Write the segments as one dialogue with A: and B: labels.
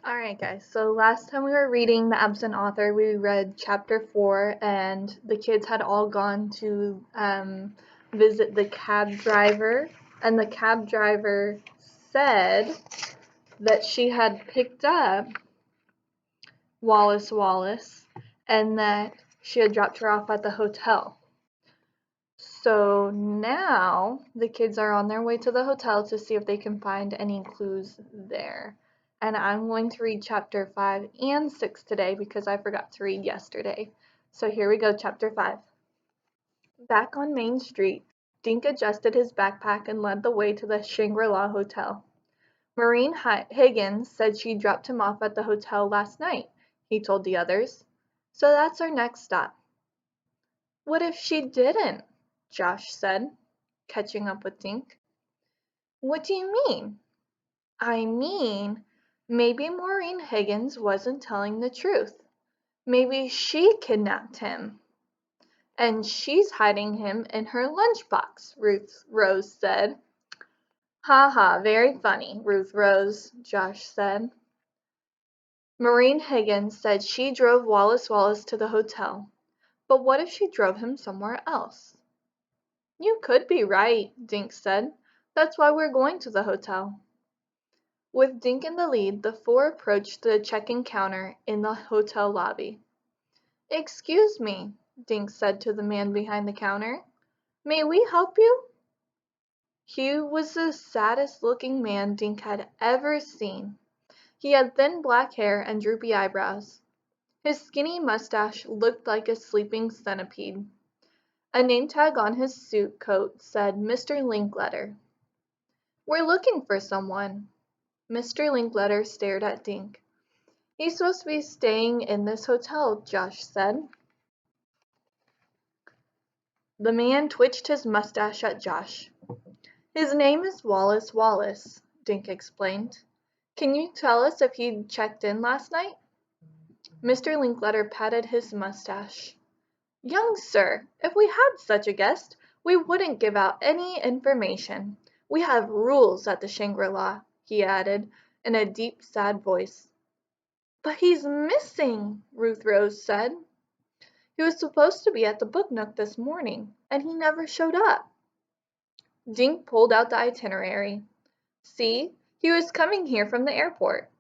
A: Alright guys, so last time we were reading The Absent Author, we read chapter 4 and the kids had all gone to visit the cab driver, and the cab driver said that she had picked up Wallace Wallace and that she had dropped her off at the hotel. So now the kids are on their way to the hotel to see if they can find any clues there. And I'm going to read chapter 5 and 6 today because I forgot to read yesterday. So here we go, chapter 5. Back on Main Street, Dink adjusted his backpack and led the way to the Shangri-La Hotel. Maureen Higgins said she dropped him off at the hotel last night, he told the others. So that's our next stop. What if she didn't? Josh said, catching up with Dink. What do you mean? I mean, maybe Maureen Higgins wasn't telling the truth. Maybe she kidnapped him. And she's hiding him in her lunchbox, Ruth Rose said. Ha ha, very funny, Ruth Rose, Josh said. Maureen Higgins said she drove Wallace Wallace to the hotel. But what if she drove him somewhere else? You could be right, Dink said. That's why we're going to the hotel. With Dink in the lead, the four approached the check-in counter in the hotel lobby. Excuse me, Dink said to the man behind the counter. May we help you? He was the saddest-looking man Dink had ever seen. He had thin black hair and droopy eyebrows. His skinny mustache looked like a sleeping centipede. A name tag on his suit coat said Mr. Linkletter. We're looking for someone. Mr. Linkletter stared at Dink. He's supposed to be staying in this hotel, Josh said. The man twitched his mustache at Josh. His name is Wallace Wallace, Dink explained. Can you tell us if he checked in last night? Mr. Linkletter patted his mustache. Young sir, if we had such a guest, we wouldn't give out any information. We have rules at the Shangri-La, he added, in a deep, sad voice. But he's missing, Ruth Rose said. He was supposed to be at the Book Nook this morning, and he never showed up. Dink pulled out the itinerary. See, he was coming here from the airport.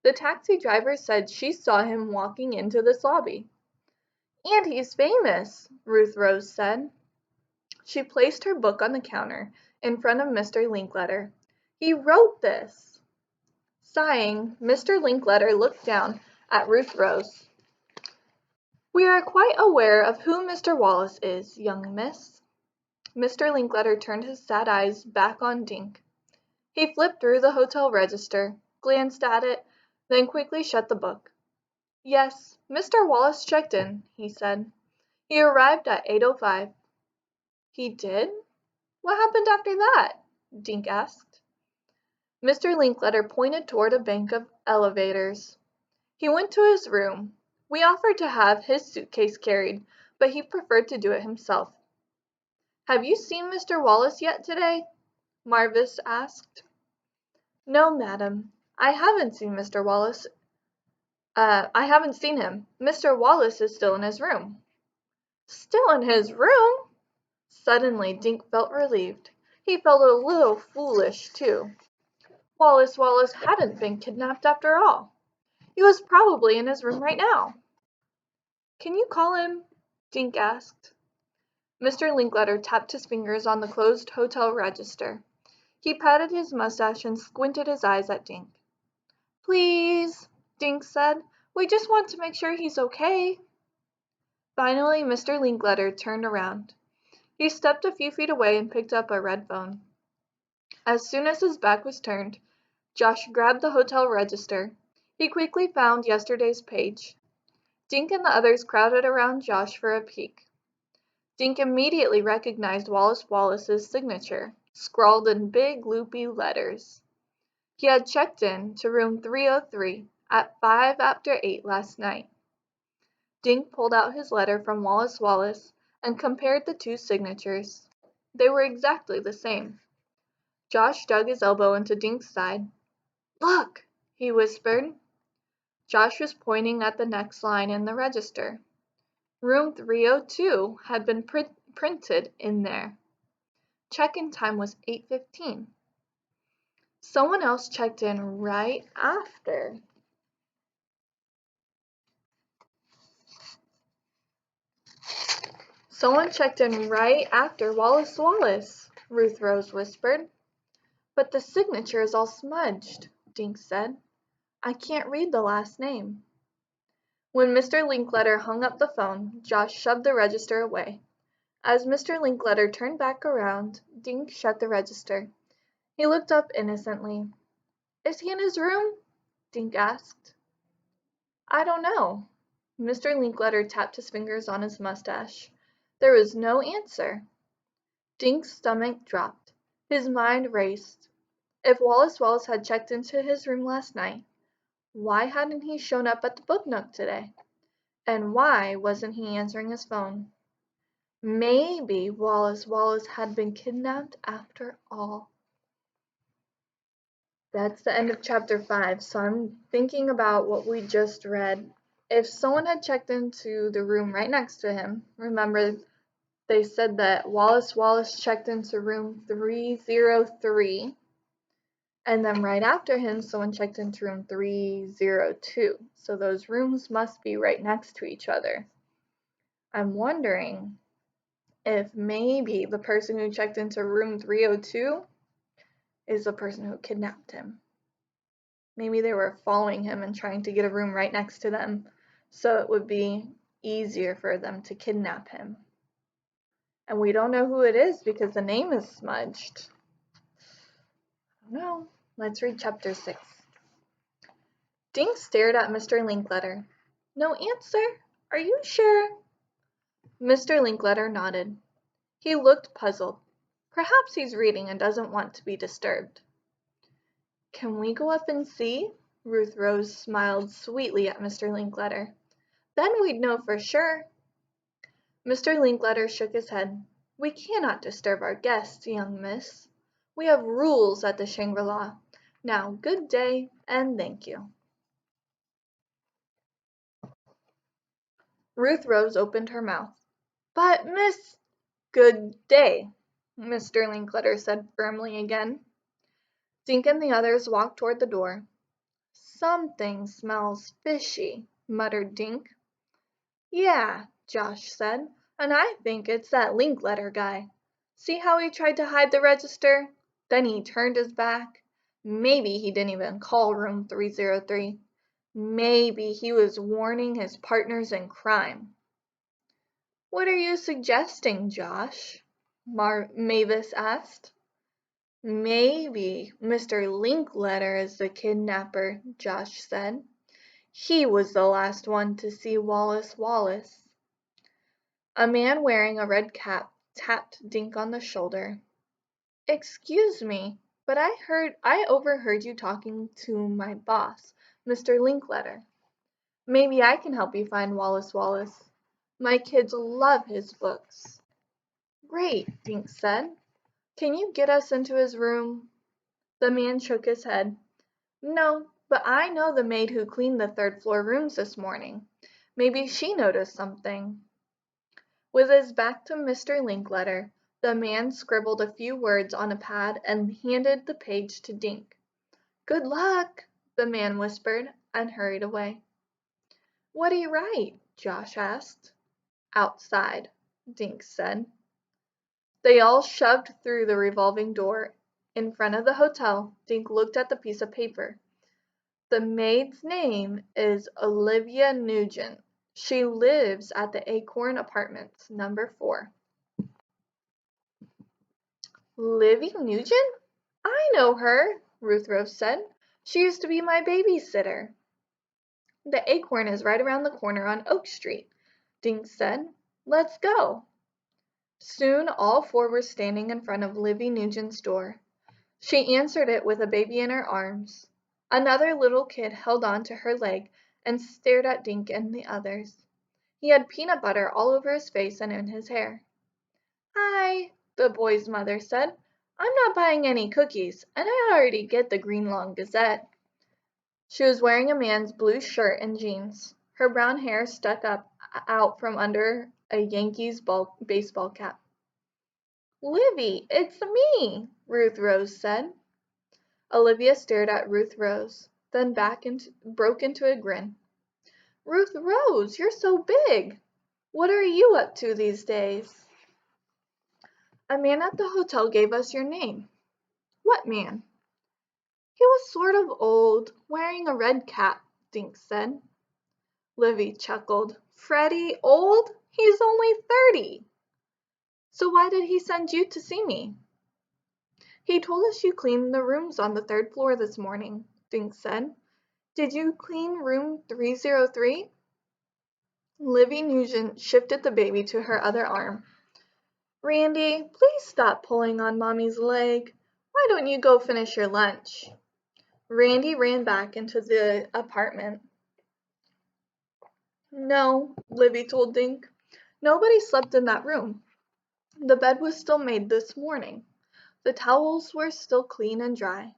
A: The taxi driver said she saw him walking into this lobby. And he's famous, Ruth Rose said. She placed her book on the counter in front of Mr. Linkletter. He wrote this. Sighing, Mr. Linkletter looked down at Ruth Rose. We are quite aware of who Mr. Wallace is, young miss. Mr. Linkletter turned his sad eyes back on Dink. He flipped through the hotel register, glanced at it, then quickly shut the book. Yes, Mr. Wallace checked in, he said. He arrived at 8:05. He did? What happened after that? Dink asked. Mr. Linkletter pointed toward a bank of elevators. He went to his room. We offered to have his suitcase carried, but he preferred to do it himself. Have you seen Mr. Wallace yet today? Marvis asked. No, madam. I haven't seen Mr. Wallace. I haven't seen him. Mr. Wallace is still in his room. Still in his room? Suddenly, Dink felt relieved. He felt a little foolish, too. Wallace Wallace hadn't been kidnapped after all. He was probably in his room right now. Can you call him? Dink asked. Mr. Linkletter tapped his fingers on the closed hotel register. He patted his mustache and squinted his eyes at Dink. Please, Dink said. We just want to make sure he's okay. Finally, Mr. Linkletter turned around. He stepped a few feet away and picked up a red phone. As soon as his back was turned, Josh grabbed the hotel register. He quickly found yesterday's page. Dink and the others crowded around Josh for a peek. Dink immediately recognized Wallace Wallace's signature, scrawled in big, loopy letters. He had checked in to room 303 at 5 after 8 last night. Dink pulled out his letter from Wallace Wallace and compared the two signatures. They were exactly the same. Josh dug his elbow into Dink's side. Look, he whispered. Josh was pointing at the next line in the register. Room 302 had been printed in there. Check-in time was 8:15. Someone else checked in right after. Someone checked in right after Wallace Wallace, Ruth Rose whispered. But the signature is all smudged, Dink said. I can't read the last name. When Mr. Linkletter hung up the phone, Josh shoved the register away. As Mr. Linkletter turned back around, Dink shut the register. He looked up innocently. Is he in his room? Dink asked. I don't know. Mr. Linkletter tapped his fingers on his mustache. There was no answer. Dink's stomach dropped. His mind raced. If Wallace Wallace had checked into his room last night, why hadn't he shown up at the book nook today? And why wasn't he answering his phone? Maybe Wallace Wallace had been kidnapped after all. That's the end of chapter 5. So I'm thinking about what we just read. If someone had checked into the room right next to him, remember they said that Wallace Wallace checked into room 303, and then right after him, someone checked into room 302. So those rooms must be right next to each other. I'm wondering if maybe the person who checked into room 302 is the person who kidnapped him. Maybe they were following him and trying to get a room right next to them, so it would be easier for them to kidnap him. And we don't know who it is because the name is smudged. I don't know. Let's read chapter 6. Dink stared at Mr. Linkletter. No answer? Are you sure? Mr. Linkletter nodded. He looked puzzled. Perhaps he's reading and doesn't want to be disturbed. Can we go up and see? Ruth Rose smiled sweetly at Mr. Linkletter. Then we'd know for sure. Mr. Linkletter shook his head. We cannot disturb our guests, young miss. We have rules at the Shangri-La. Now, good day, and thank you. Ruth Rose opened her mouth. But, Miss— Good day, Mr. Linkletter said firmly again. Dink and the others walked toward the door. Something smells fishy, muttered Dink. Yeah, Josh said, and I think it's that Linkletter guy. See how he tried to hide the register? Then he turned his back. Maybe he didn't even call room 303. Maybe he was warning his partners in crime. What are you suggesting, Josh? Mavis asked. Maybe Mr. Linkletter is the kidnapper, Josh said. He was the last one to see Wallace Wallace. A man wearing a red cap tapped Dink on the shoulder. Excuse me, but I overheard you talking to my boss, Mr. Linkletter. Maybe I can help you find Wallace Wallace. My kids love his books. Great, Dink said. Can you get us into his room? The man shook his head. No, but I know the maid who cleaned the third-floor rooms this morning. Maybe she noticed something. With his back to Mr. Linkletter, the man scribbled a few words on a pad and handed the page to Dink. Good luck, the man whispered and hurried away. What do you write? Josh asked. Outside, Dink said. They all shoved through the revolving door. In front of the hotel, Dink looked at the piece of paper. The maid's name is Olivia Nugent. She lives at the Acorn Apartments, number 4. Livy Nugent? I know her, Ruth Rose said. She used to be my babysitter. The Acorn is right around the corner on Oak Street, Dink said. Let's go. Soon all 4 were standing in front of Livy Nugent's door. She answered it with a baby in her arms. Another little kid held on to her leg and stared at Dink and the others. He had peanut butter all over his face and in his hair. Hi, the boy's mother said. I'm not buying any cookies, and I already get the Greenlawn Gazette. She was wearing a man's blue shirt and jeans. Her brown hair stuck up out from under a Yankees baseball cap. "Livy, it's me," Ruth Rose said. Olivia stared at Ruth Rose, then broke into a grin. "Ruth Rose, you're so big. What are you up to these days?" "A man at the hotel gave us your name." "What man?" "He was sort of old, wearing a red cap," Dink said. Livy chuckled. "Freddie old? He's only 30." "So why did he send you to see me?" "He told us you cleaned the rooms on the 3rd floor this morning," Dink said. "Did you clean room 303?" Livy Nugent shifted the baby to her other arm. "Randy, please stop pulling on Mommy's leg. Why don't you go finish your lunch?" Randy ran back into the apartment. "No," Livy told Dink. "Nobody slept in that room. The bed was still made this morning. The towels were still clean and dry.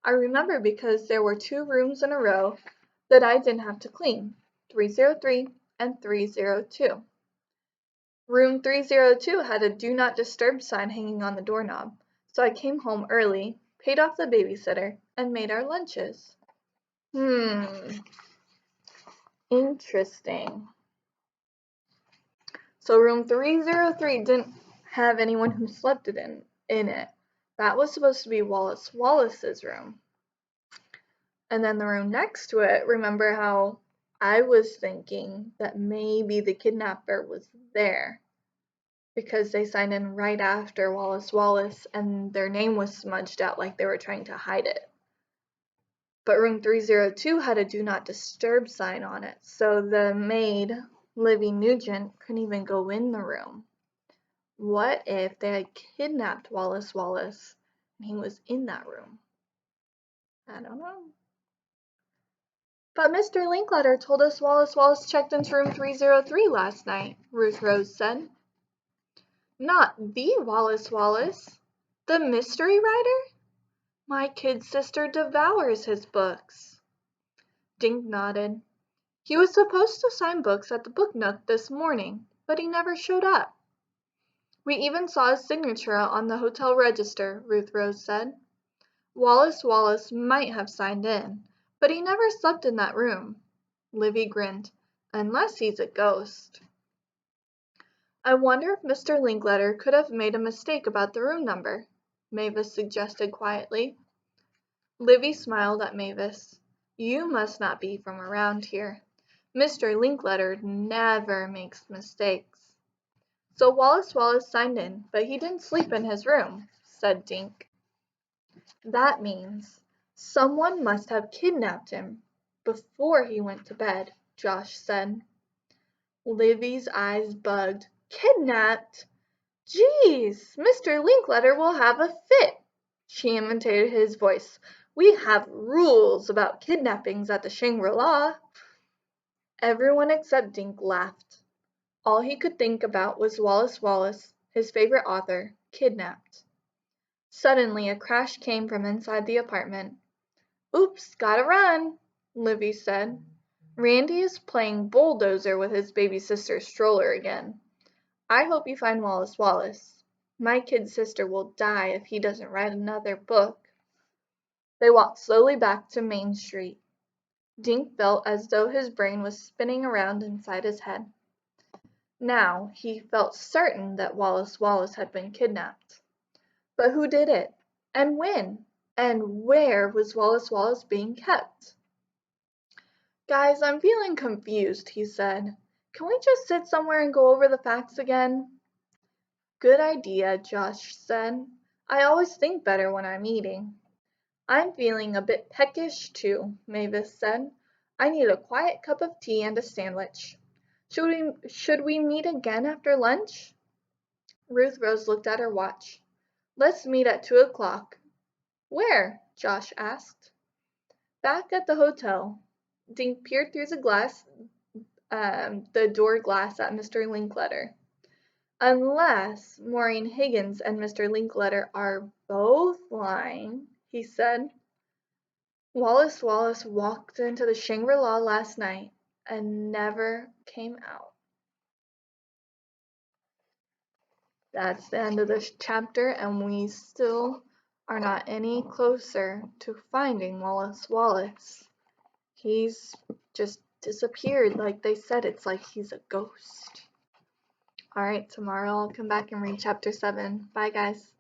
A: I remember because there were 2 rooms in a row that I didn't have to clean, 303 and 302. Room 302 had a Do Not Disturb sign hanging on the doorknob, so I came home early, paid off the babysitter, and made our lunches." Interesting. So room 303 didn't have anyone who slept in it. That was supposed to be Wallace Wallace's room. And then the room next to it, remember how I was thinking that maybe the kidnapper was there because they signed in right after Wallace Wallace and their name was smudged out like they were trying to hide it. But room 302 had a Do Not Disturb sign on it, so the maid, Livy Nugent, couldn't even go in the room. What if they had kidnapped Wallace Wallace and he was in that room? I don't know. "But Mr. Linkletter told us Wallace Wallace checked into room 303 last night," Ruth Rose said. "Not the Wallace Wallace. The mystery writer? My kid sister devours his books." Dink nodded. "He was supposed to sign books at the Book Nook this morning, but he never showed up." "We even saw his signature on the hotel register," Ruth Rose said. "Wallace Wallace might have signed in, but he never slept in that room." Livy grinned. "Unless he's a ghost." "I wonder if Mr. Linkletter could have made a mistake about the room number," Mavis suggested quietly. Livy smiled at Mavis. "You must not be from around here. Mr. Linkletter never makes mistakes." "So Wallace Wallace signed in, but he didn't sleep in his room," said Dink. "That means someone must have kidnapped him before he went to bed," Josh said. Livy's eyes bugged. "Kidnapped? Geez, Mr. Linkletter will have a fit." She imitated his voice. "We have rules about kidnappings at the Shangri-La." Everyone except Dink laughed. All he could think about was Wallace Wallace, his favorite author, kidnapped. Suddenly a crash came from inside the apartment. "Oops, gotta run," Livy said. "Randy is playing bulldozer with his baby sister's stroller again. I hope you find Wallace Wallace. My kid sister will die if he doesn't write another book." They walked slowly back to Main Street. Dink felt as though his brain was spinning around inside his head. Now he felt certain that Wallace Wallace had been kidnapped. But who did it? And when? And where was Wallace Wallace being kept? "Guys, I'm feeling confused," he said. "Can we just sit somewhere and go over the facts again?" "Good idea," Josh said. "I always think better when I'm eating." "I'm feeling a bit peckish too," Mavis said. "I need a quiet cup of tea and a sandwich. Should we meet again after lunch?" Ruth Rose looked at her watch. "Let's meet at 2 o'clock. "Where?" Josh asked. "Back at the hotel." Dink peered through the door glass at Mr. Linkletter. "Unless Maureen Higgins and Mr. Linkletter are both lying," he said. Wallace Wallace walked into the Shangri-La last night and never came out. That's the end of this chapter, and we still are not any closer to finding Wallace Wallace. He's just disappeared, like they said. It's like he's a ghost. Alright, tomorrow I'll come back and read chapter 7. Bye, guys.